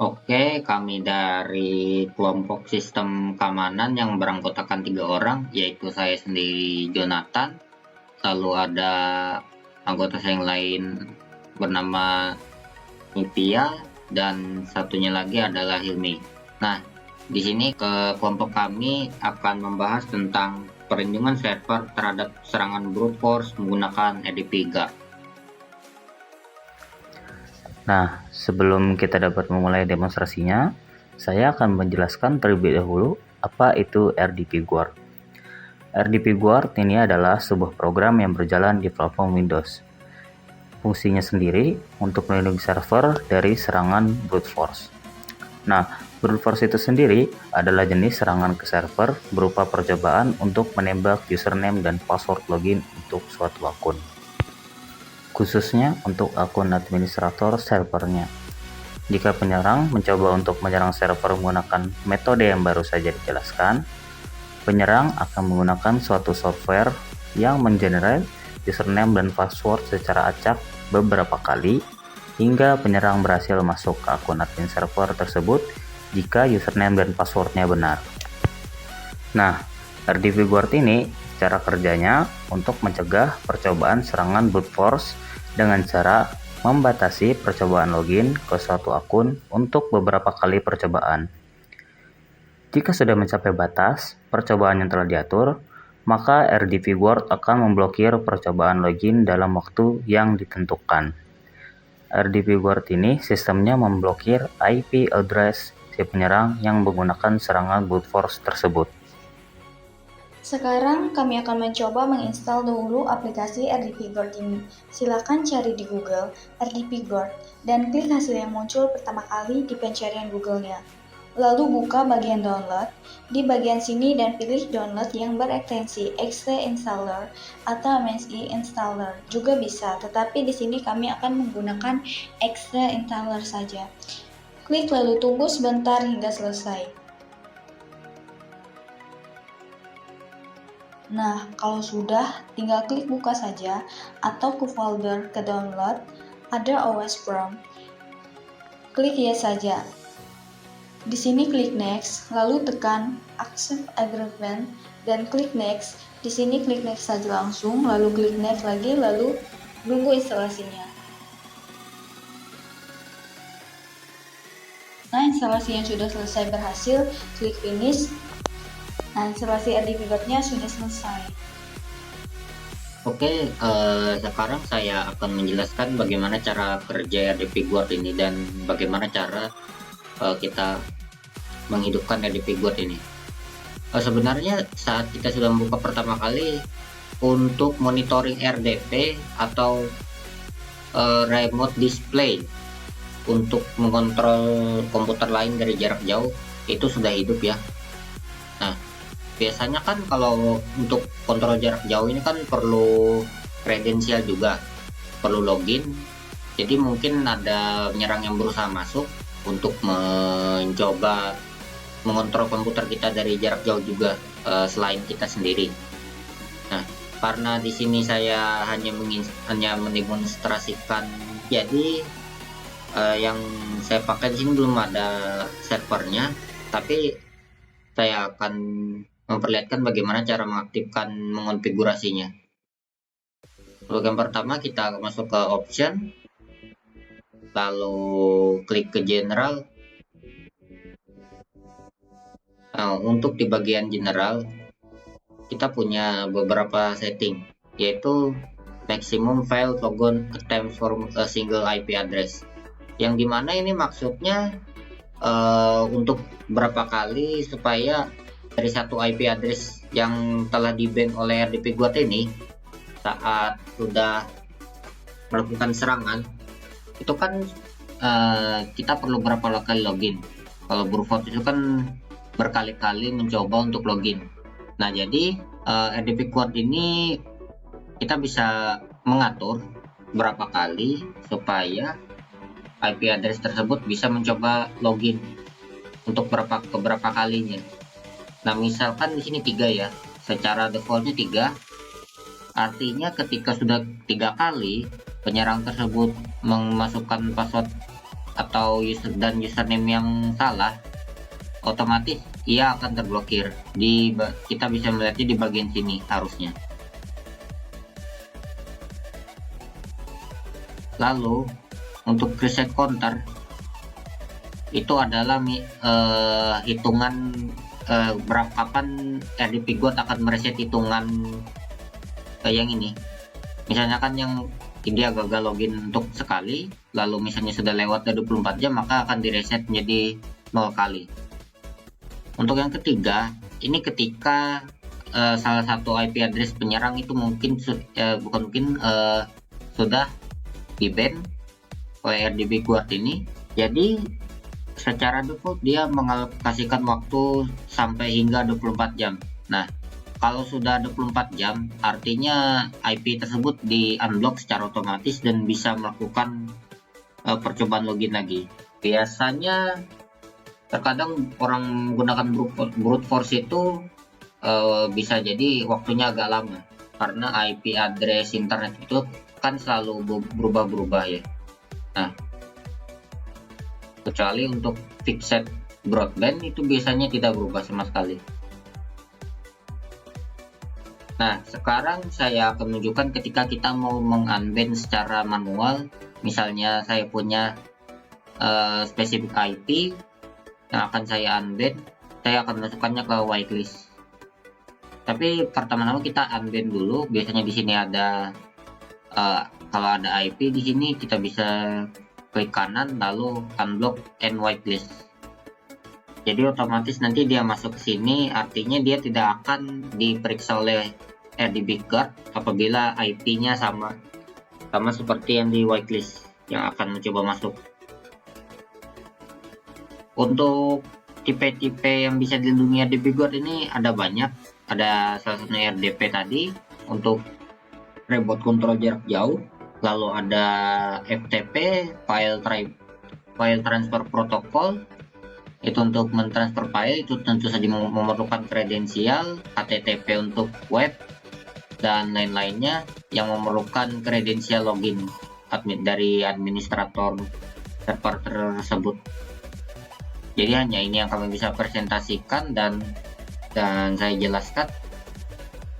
Oke, kami dari kelompok sistem keamanan yang beranggotakan 3 orang, yaitu saya sendiri Jonathan, lalu ada anggota saya yang lain bernama Nitya, dan satunya lagi adalah Hilmi. Nah, di sini kelompok kami akan membahas tentang perlindungan server terhadap serangan brute force menggunakan RDP-GA. Nah, sebelum kita dapat memulai demonstrasinya, saya akan menjelaskan terlebih dahulu apa itu RDP Guard. RDP Guard ini adalah sebuah program yang berjalan di platform Windows. Fungsinya sendiri untuk melindungi server dari serangan brute force. Nah, brute force itu sendiri adalah jenis serangan ke server berupa percobaan untuk menembak username dan password login untuk suatu akun, khususnya untuk akun administrator servernya. Jika penyerang mencoba untuk menyerang server menggunakan metode yang baru saja dijelaskan, penyerang akan menggunakan suatu software yang mengenerate username dan password secara acak beberapa kali hingga penyerang berhasil masuk ke akun admin server tersebut jika username dan passwordnya benar. Nah, RDP Guard ini cara kerjanya untuk mencegah percobaan serangan brute force dengan cara membatasi percobaan login ke suatu akun untuk beberapa kali percobaan. Jika sudah mencapai batas percobaan yang telah diatur, maka RDP Guard akan memblokir percobaan login dalam waktu yang ditentukan. RDP Guard ini sistemnya memblokir IP address si penyerang yang menggunakan serangan brute force tersebut. Sekarang kami akan mencoba menginstal dahulu aplikasi RDP Guard ini. Silakan cari di Google RDP Guard dan klik hasil yang muncul pertama kali di pencarian Google-nya. Lalu buka bagian download di bagian sini dan pilih download yang berekstensi exe installer atau MSI installer. Juga bisa, tetapi di sini kami akan menggunakan exe installer saja. Klik lalu tunggu sebentar hingga selesai. Nah, kalau sudah, tinggal klik buka saja atau ke folder ke download, ada OS from. Klik yes saja. Di sini klik next, lalu tekan accept agreement dan klik next. Di sini klik next saja langsung, lalu klik next lagi, lalu tunggu instalasinya. Nah, instalasinya sudah selesai berhasil, klik finish. Nah, instalasi RDP Guard-nya sudah selesai. Oke, sekarang saya akan menjelaskan bagaimana cara kerja RDP Guard ini dan bagaimana cara kita menghidupkan RDP Guard ini. Sebenarnya saat kita sudah membuka pertama kali untuk monitoring RDP atau remote display untuk mengontrol komputer lain dari jarak jauh itu sudah hidup ya. Nah, biasanya kan kalau untuk kontrol jarak jauh ini kan perlu kredensial juga, perlu login. Jadi mungkin ada penyerang yang berusaha masuk untuk mencoba mengontrol komputer kita dari jarak jauh juga, selain kita sendiri. Nah, karena di sini saya hanya mendemonstrasikan, jadi yang saya pakai di sini belum ada servernya, tapi saya akan memperlihatkan bagaimana cara mengaktifkan mengonfigurasinya. Untuk yang pertama kita masuk ke option, lalu klik ke general. Nah, untuk di bagian general kita punya beberapa setting, yaitu maximum file logon attempts for a single IP address, yang dimana ini maksudnya untuk berapa kali supaya dari satu IP address yang telah di-ban oleh RDP Guard ini saat sudah melakukan serangan itu kan kita perlu berapa kali login. Kalau brute force itu kan berkali-kali mencoba untuk login. Nah, jadi RDP Guard ini kita bisa mengatur berapa kali supaya IP address tersebut bisa mencoba login untuk beberapa kalinya. Nah, misalkan di sini 3 ya, secara defaultnya 3, artinya ketika sudah 3 kali penyerang tersebut memasukkan password atau username yang salah, otomatis ia akan terblokir. Kita bisa melihatnya di bagian sini harusnya. Lalu untuk reset counter itu adalah hitungan berapa kapan RDP Guard akan mereset hitungan yang ini. Misalnya kan yang dia gagal login untuk sekali, lalu misalnya sudah lewat 24 jam, maka akan direset menjadi 0 kali. Untuk yang ketiga, ini ketika salah satu IP address penyerang itu sudah di-ban oleh RDP Guard ini. Jadi secara default dia mengalokasikan waktu sampai hingga 24 jam. Nah, kalau sudah 24 jam, artinya IP tersebut di-unblock secara otomatis dan bisa melakukan percobaan login lagi. Biasanya terkadang orang menggunakan brute force itu bisa jadi waktunya agak lama, karena IP address internet itu kan selalu berubah-berubah ya. Nah, kecuali untuk fixed broadband itu biasanya tidak berubah sama sekali. Nah, sekarang saya akan menunjukkan ketika kita mau meng-unban secara manual. Misalnya saya punya spesifik IP yang akan saya unban, saya akan masukkannya ke whitelist. Tapi pertama-tama kita unban dulu. Biasanya di sini ada kalau ada IP di sini kita bisa klik kanan lalu unblock and whitelist. Jadi otomatis nanti dia masuk ke sini, artinya dia tidak akan diperiksa oleh RDP Guard apabila IP-nya sama seperti yang di whitelist yang akan mencoba masuk. Untuk tipe-tipe yang bisa dilindungi RDP Guard ini ada banyak. Ada salah satunya RDP tadi untuk remote control jarak jauh, lalu ada FTP, file transfer protocol, itu untuk mentransfer file itu tentu saja memerlukan kredensial, HTTP untuk web dan lain-lainnya yang memerlukan kredensial login dari administrator server tersebut. Jadi hanya ini yang kami bisa presentasikan dan saya jelaskan.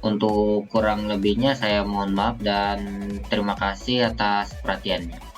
Untuk kurang lebihnya saya mohon maaf dan terima kasih atas perhatiannya.